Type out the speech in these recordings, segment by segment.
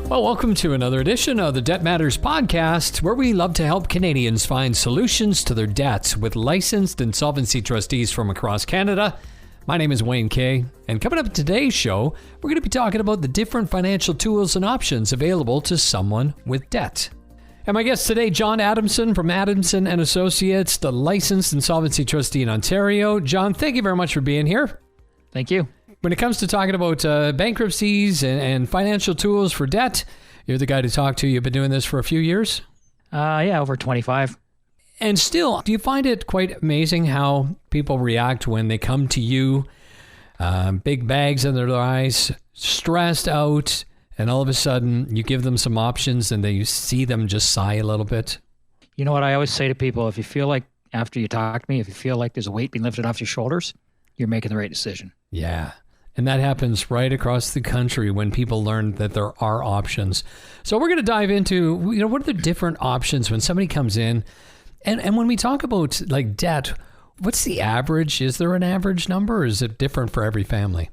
Well, welcome to another edition of the Debt Matters podcast, where we love to help Canadians find solutions to their debts with licensed insolvency trustees from across Canada. My name is Wayne Kay, and coming up in today's show, we're going to be talking about the different financial tools and options available to someone with debt. And my guest today, John Adamson from Adamson Associates, the licensed insolvency trustee in Ontario. John, thank you very much for being here. Thank you. When it comes to talking about bankruptcies and financial tools for debt, you're the guy to talk to. You've been doing this for a few years? Yeah, over 25. And still, do you find it quite amazing how people react when they come to you, big bags under their eyes, stressed out, and all of a sudden you give them some options and you see them just sigh a little bit? You know what I always say to people, if you feel like, after you talk to me, if you feel like there's a weight being lifted off your shoulders, you're making the right decision. Yeah. And that happens right across the country when people learn that there are options. So we're going to dive into, what are the different options when somebody comes in? And when we talk about like debt, what's the average? Is there an average number, or is it different for every family?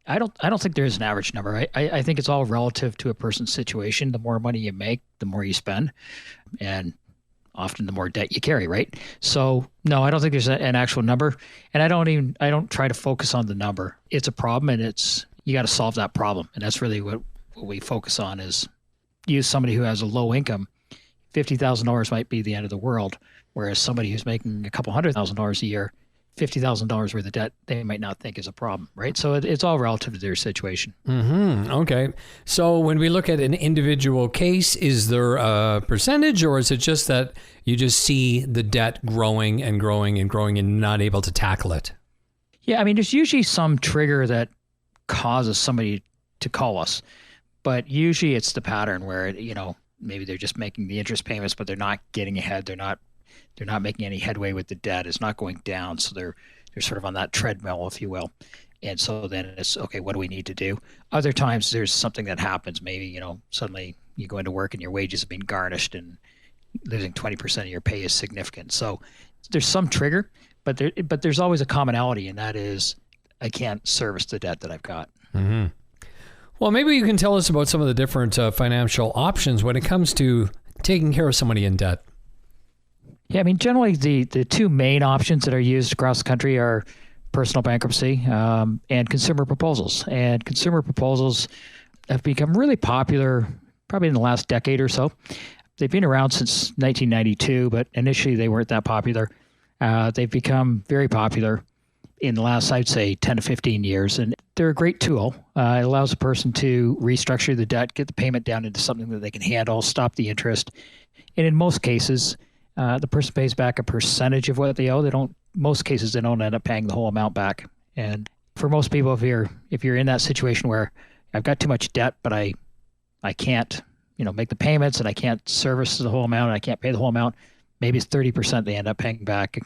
I don't think there is an average number. I think it's all relative to a person's situation. The more money you make, the more you spend, and often the more debt you carry, right? So no, I don't think there's an actual number, and I don't try to focus on the number. It's a problem, and you got to solve that problem, and that's really what we focus on. Is use somebody who has a low income. $50,000 might be the end of the world, whereas somebody who's making a couple $100,000 a year, $50,000 worth of debt, they might not think is a problem, right? So it's all relative to their situation. Mm-hmm. Okay. So when we look at an individual case, is there a percentage, or is it just that you just see the debt growing and growing and growing and not able to tackle it? Yeah, I mean, there's usually some trigger that causes somebody to call us, but usually it's the pattern where, maybe they're just making the interest payments, but they're not getting ahead. They're not making any headway with the debt. It's not going down. So they're sort of on that treadmill, if you will. And so then it's, okay, what do we need to do? Other times there's something that happens. Maybe, suddenly you go into work and your wages have been garnished and losing 20% of your pay is significant. So there's some trigger, but there's always a commonality, and that is I can't service the debt that I've got. Mm-hmm. Well, maybe you can tell us about some of the different financial options when it comes to taking care of somebody in debt. Yeah, I mean, generally the two main options that are used across the country are personal bankruptcy and consumer proposals. And consumer proposals have become really popular probably in the last decade or so. They've been around since 1992, but initially they weren't that popular. They've become very popular in the last, I'd say, 10 to 15 years. And they're a great tool. It allows a person to restructure the debt, get the payment down into something that they can handle, stop the interest. And in most cases, the person pays back a percentage of what they owe. Most cases, they don't end up paying the whole amount back. And for most people, if you're in that situation where I've got too much debt, but I can't, make the payments, and I can't service the whole amount, and I can't pay the whole amount, maybe it's 30% they end up paying back.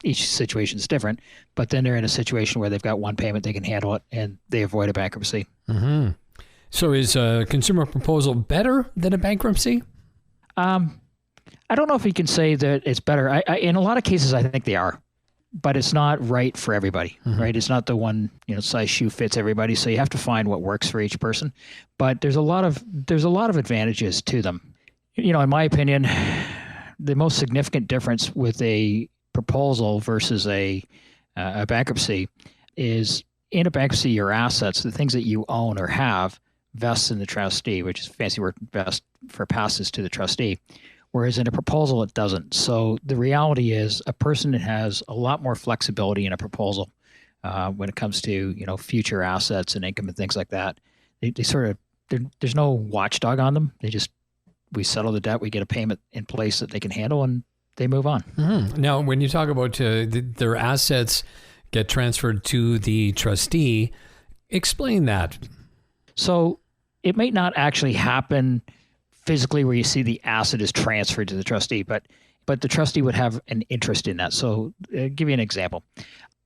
Each situation is different, but then they're in a situation where they've got one payment, they can handle it, and they avoid a bankruptcy. Mm-hmm. So is a consumer proposal better than a bankruptcy? I don't know if you can say that it's better. In a lot of cases, I think they are, but it's not right for everybody, mm-hmm. right? It's not the one, size shoe fits everybody. So you have to find what works for each person. But there's a lot of advantages to them. In my opinion, the most significant difference with a proposal versus a bankruptcy is, in a bankruptcy, your assets, the things that you own or have, vests in the trustee, which is a fancy word, vest for passes to the trustee. Whereas in a proposal, it doesn't. So the reality is a person has a lot more flexibility in a proposal when it comes to, future assets and income and things like that. There's no watchdog on them. We settle the debt, we get a payment in place that they can handle, and they move on. Mm-hmm. Now, when you talk about their assets get transferred to the trustee, explain that. So it may not actually happen physically where you see the asset is transferred to the trustee, but the trustee would have an interest in that. So give you an example.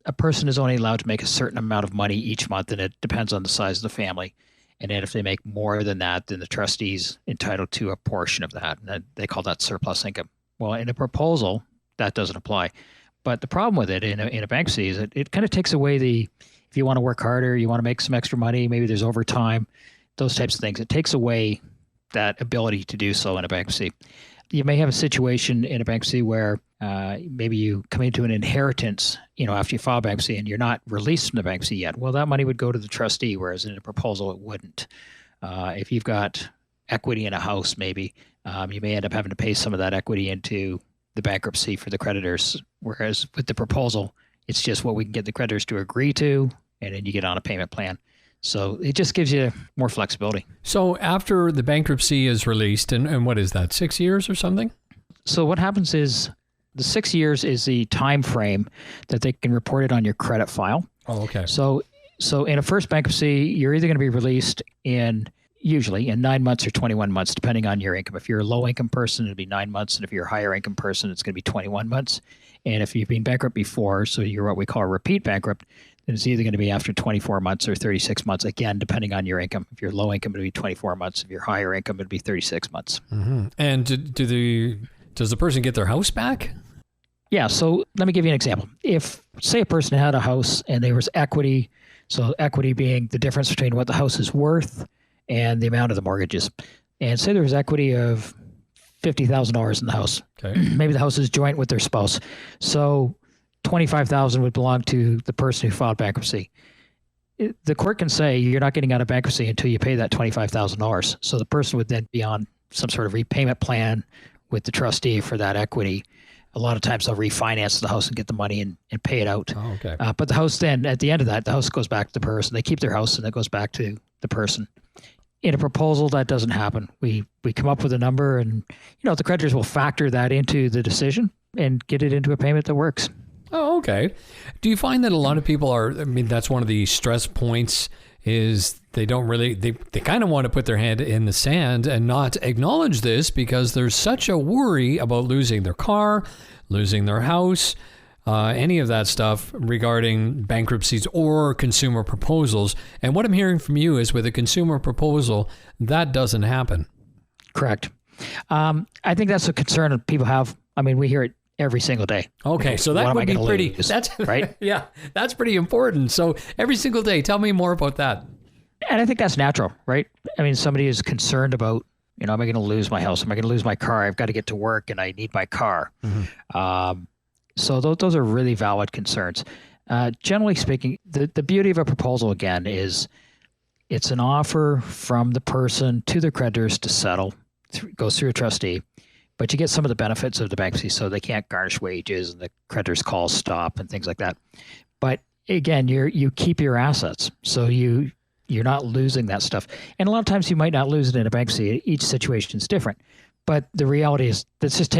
A person is only allowed to make a certain amount of money each month, and it depends on the size of the family. And then if they make more than that, then the trustee's entitled to a portion of that. And they call that surplus income. Well, in a proposal, that doesn't apply. But the problem with it in a bankruptcy is it kind of takes away if you want to work harder, you want to make some extra money, maybe there's overtime, those types of things. It takes away that ability to do so in a bankruptcy. You may have a situation in a bankruptcy where maybe you come into an inheritance, after you file bankruptcy and you're not released from the bankruptcy yet. Well, that money would go to the trustee, whereas in a proposal, it wouldn't. If you've got equity in a house, maybe you may end up having to pay some of that equity into the bankruptcy for the creditors, whereas with the proposal, it's just what we can get the creditors to agree to, and then you get on a payment plan. So it just gives you more flexibility. So after the bankruptcy is released, and what is that, 6 years or something? So what happens is the 6 years is the time frame that they can report it on your credit file. Oh, okay. So in a first bankruptcy, you're either going to be released usually in 9 months or 21 months, depending on your income. If you're a low income person, it'll be 9 months. And if you're a higher income person, it's going to be 21 months. And if you've been bankrupt before, so you're what we call a repeat bankrupt, then it's either going to be after 24 months or 36 months, again, depending on your income. If you're low income, it'll be 24 months. If you're higher income, it'll be 36 months. Mm-hmm. And does the person get their house back? Yeah. So let me give you an example. If, say, a person had a house and there was equity, so equity being the difference between what the house is worth and the amount of the mortgages. And say there was equity of $50,000 in the house. Okay. Maybe the house is joint with their spouse. So $25,000 would belong to the person who filed bankruptcy. The court can say you're not getting out of bankruptcy until you pay that $25,000. So the person would then be on some sort of repayment plan with the trustee for that equity. A lot of times they'll refinance the house and get the money and pay it out. Oh, okay. But the house then, at the end of that, the house goes back to the person. They keep their house and it goes back to the person. In a proposal, that doesn't happen. We come up with a number and, the creditors will factor that into the decision and get it into a payment that works. Oh, okay. Do you find that a lot of people that's one of the stress points is they don't really, they kind of want to put their hand in the sand and not acknowledge this because there's such a worry about losing their car, losing their house, any of that stuff regarding bankruptcies or consumer proposals. And what I'm hearing from you is with a consumer proposal, that doesn't happen. Correct. I think that's a concern that people have. We hear it every single day. Okay, so that would be pretty, that's right. Yeah, that's pretty important. So every single day, tell me more about that. And I think that's natural, right? Somebody is concerned about, am I going to lose my house? Am I going to lose my car? I've got to get to work and I need my car. Mm-hmm. So those are really valid concerns. Generally speaking, the beauty of a proposal, again, is it's an offer from the person to the creditors to settle, goes through a trustee, but you get some of the benefits of the bankruptcy, so they can't garnish wages and the creditors' calls stop and things like that. But again, you keep your assets, so you're not losing that stuff. And a lot of times you might not lose it in a bankruptcy. Each situation is different. But the reality is that's just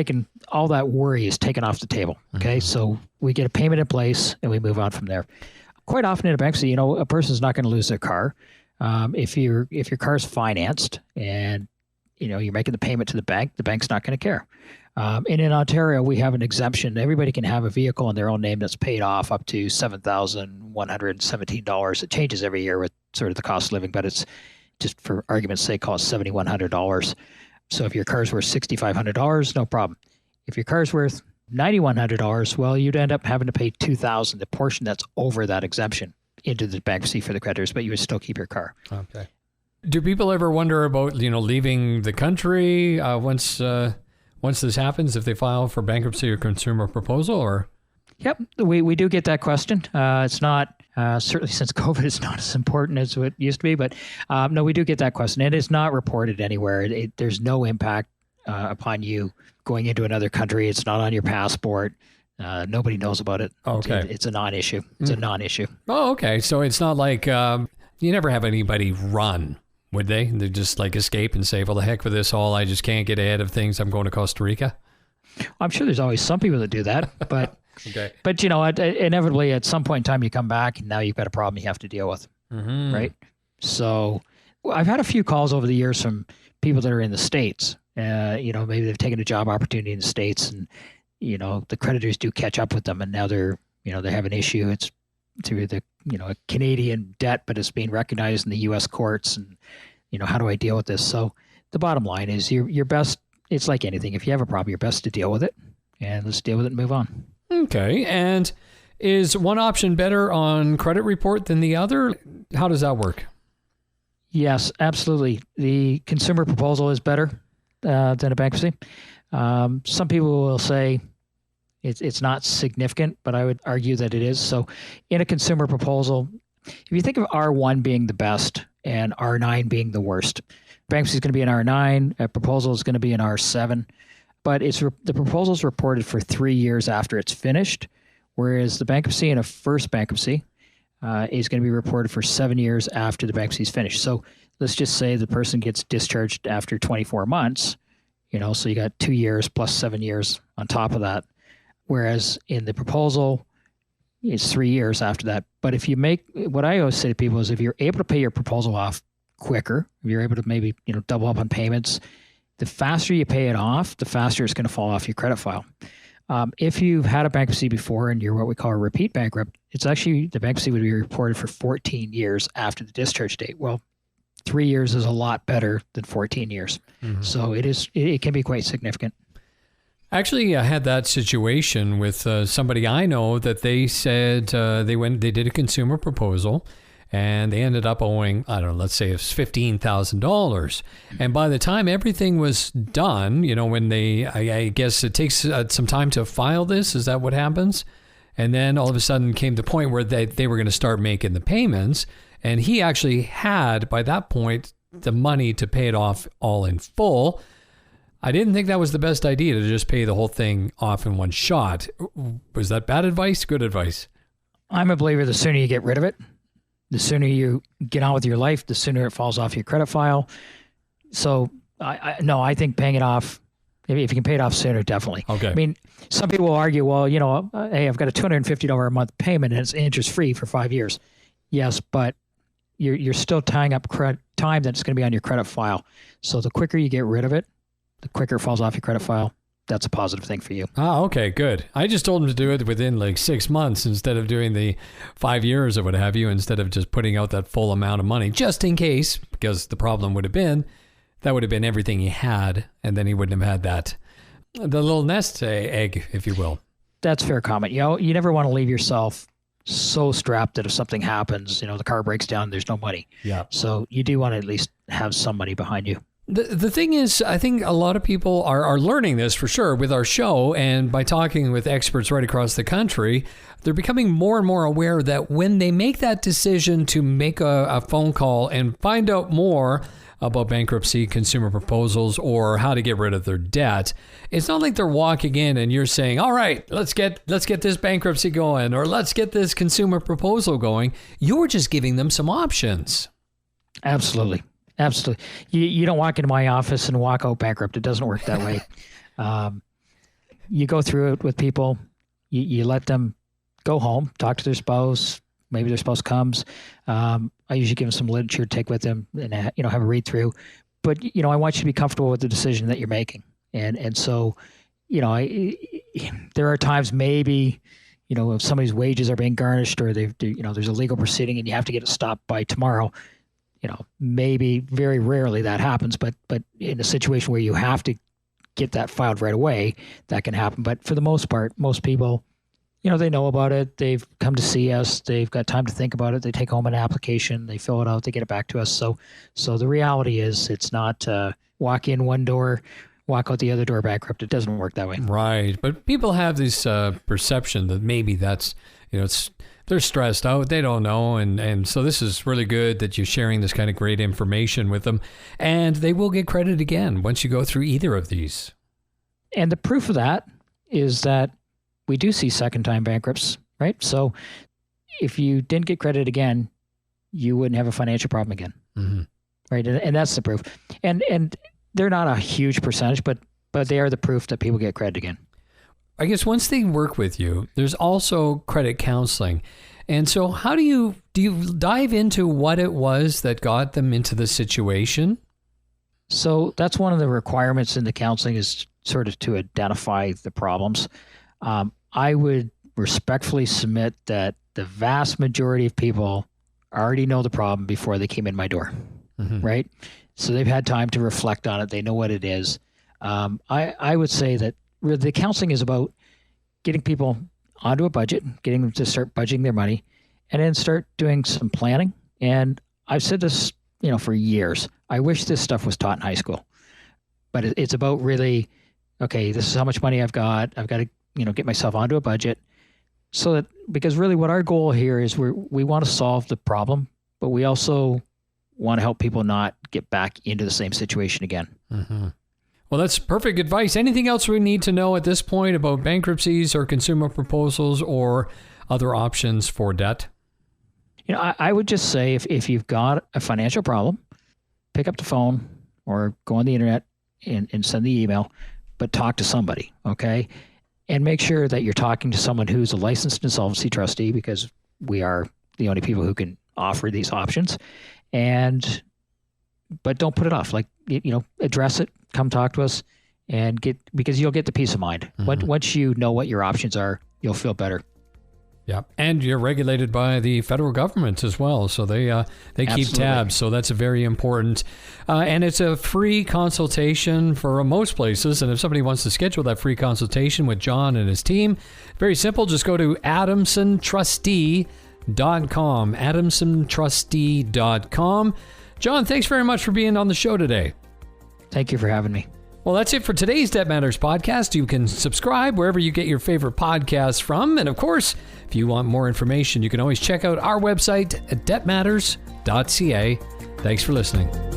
all that worry is taken off the table. Okay. Mm-hmm. So we get a payment in place and we move on from there. Quite often in a bankruptcy, a person's not going to lose their car. If your car's financed and, you're making the payment to the bank's not going to care. And in Ontario, we have an exemption. Everybody can have a vehicle in their own name that's paid off up to $7,117. It changes every year with sort of the cost of living, but it's just for argument's sake, costs $7,100. So if your car's worth $6,500, no problem. If your car's worth $9,100, well, you'd end up having to pay $2,000, the portion that's over that exemption, into the bankruptcy for the creditors, but you would still keep your car. Okay. Do people ever wonder about, leaving the country once this happens, if they file for bankruptcy or consumer proposal, or? Yep, we do get that question. It's not, certainly since COVID, it's not as important as it used to be, but no, we do get that question. And it's not reported anywhere. There's no impact upon you going into another country. It's not on your passport. Nobody knows about it. Okay. It's a non-issue. It's a non-issue. Oh, okay. So it's not like you never have anybody run, would they? They just escape and say, well, the heck with this all. I just can't get ahead of things. I'm going to Costa Rica. I'm sure there's always some people that do that, but okay. But inevitably at some point in time you come back and now you've got a problem you have to deal with, mm-hmm. right? So I've had a few calls over the years from people that are in the States. Maybe they've taken a job opportunity in the States and the creditors do catch up with them and now they have an issue. It's through the a Canadian debt, but it's being recognized in the U.S. courts, and how do I deal with this? So the bottom line is your best. It's like anything. If you have a problem, you're best to deal with it, and let's deal with it and move on. Okay. And is one option better on credit report than the other? How does that work? Yes, absolutely. The consumer proposal is better than a bankruptcy. Some people will say it's not significant, but I would argue that it is. So in a consumer proposal, if you think of R1 being the best and R9 being the worst, bankruptcy is going to be an R9, a proposal is going to be an R7, but the proposal is reported for 3 years after it's finished, whereas the bankruptcy in a first bankruptcy is going to be reported for 7 years after the bankruptcy is finished. So let's just say the person gets discharged after 24 months, so you got 2 years plus 7 years on top of that. Whereas in the proposal, it's 3 years after that. But if you what I always say to people is if you're able to pay your proposal off quicker, if you're able to maybe, double up on payments, the faster you pay it off, the faster it's going to fall off your credit file. If you've had a bankruptcy before and you're what we call a repeat bankrupt, it's actually the bankruptcy would be reported for 14 years after the discharge date. Well, 3 years is a lot better than 14 years. Mm-hmm. So it can be quite significant. Actually, I had that situation with somebody I know that they said they did a consumer proposal and they ended up owing, I don't know, let's say it's $15,000. And by the time everything was done, when I guess it takes some time to file this, is that what happens? And then all of a sudden came the point where they were going to start making the payments. And he actually had, by that point, the money to pay it off all in full. I didn't think that was the best idea to just pay the whole thing off in one shot. Was that bad advice? Good advice? I'm a believer the sooner you get rid of it, the sooner you get on with your life, the sooner it falls off your credit file. So I think paying it off, if you can pay it off sooner, definitely. Okay. I mean, some people will argue, well, hey, I've got a $250 a month payment and it's interest free for 5 years. Yes, but you're still tying up time that's going to be on your credit file. So the quicker you get rid of it, the quicker it falls off your credit file. That's a positive thing for you. Ah, okay, good. I just told him to do it within like 6 months instead of doing the 5 years or what have you, instead of just putting out that full amount of money, just in case, because the problem would have been, that would have been everything he had, and then he wouldn't have had that, the little nest egg, if you will. That's a fair comment. You never want to leave yourself so strapped that if something happens, the car breaks down, there's no money. Yeah. So you do want to at least have some money behind you. The thing is, I think a lot of people are learning this for sure with our show, and by talking with experts right across the country, they're becoming more and more aware that when they make that decision to make a phone call and find out more about bankruptcy, consumer proposals, or how to get rid of their debt, it's not like they're walking in and you're saying, all right, let's get this bankruptcy going, or let's get this consumer proposal going. You're just giving them some options. Absolutely. Absolutely. You don't walk into my office and walk out bankrupt. It doesn't work that way. You go through it with people. You let them go home, talk to their spouse. Maybe their spouse comes. I usually give them some literature to take with them and have a read through. But I want you to be comfortable with the decision that you're making. And so, there are times maybe if somebody's wages are being garnished or there's a legal proceeding and you have to get it stopped by tomorrow. Maybe very rarely that happens, but in a situation where you have to get that filed right away, that can happen. But for the most part, most people, they know about it. They've come to see us. They've got time to think about it. They take home an application. They fill it out. They get it back to us. So the reality is it's not walk in one door, walk out the other door bankrupt. It doesn't work that way. Right. But people have this perception that maybe that's, they're stressed out. They don't know. And so this is really good that you're sharing this kind of great information with them. And they will get credit again once you go through either of these. And the proof of that is that we do see second-time bankrupts, right? So if you didn't get credit again, you wouldn't have a financial problem again, mm-hmm. Right? And that's the proof. And they're not a huge percentage, but they are the proof that people get credit again. I guess once they work with you, there's also credit counseling. And so how do you dive into what it was that got them into the situation? So that's one of the requirements in the counseling is sort of to identify the problems. I would respectfully submit that the vast majority of people already know the problem before they came in my door, mm-hmm. Right? So they've had time to reflect on it. They know what it is. I would say that the counseling is about getting people onto a budget, getting them to start budgeting their money, and then start doing some planning. And I've said this for years. I wish this stuff was taught in high school, but it's about really, okay, this is how much money I've got. I've got to, get myself onto a budget so that, because really what our goal here is we want to solve the problem, but we also want to help people not get back into the same situation again. Mm-hmm. Well, that's perfect advice. Anything else we need to know at this point about bankruptcies or consumer proposals or other options for debt? I would just say if you've got a financial problem, pick up the phone or go on the internet and send the email, but talk to somebody, okay? And make sure that you're talking to someone who's a licensed insolvency trustee, because we are the only people who can offer these options. But don't put it off. Address it, come talk to us, and because you'll get the peace of mind. Mm-hmm. Once you know what your options are, you'll feel better. Yeah, and you're regulated by the federal government as well, so they keep tabs. So that's very important, and it's a free consultation for most places. And if somebody wants to schedule that free consultation with John and his team, very simple. Just go to AdamsonTrustee.com. AdamsonTrustee.com. John, thanks very much for being on the show today. Thank you for having me. Well, that's it for today's Debt Matters podcast. You can subscribe wherever you get your favorite podcasts from. And of course, if you want more information, you can always check out our website at debtmatters.ca. Thanks for listening.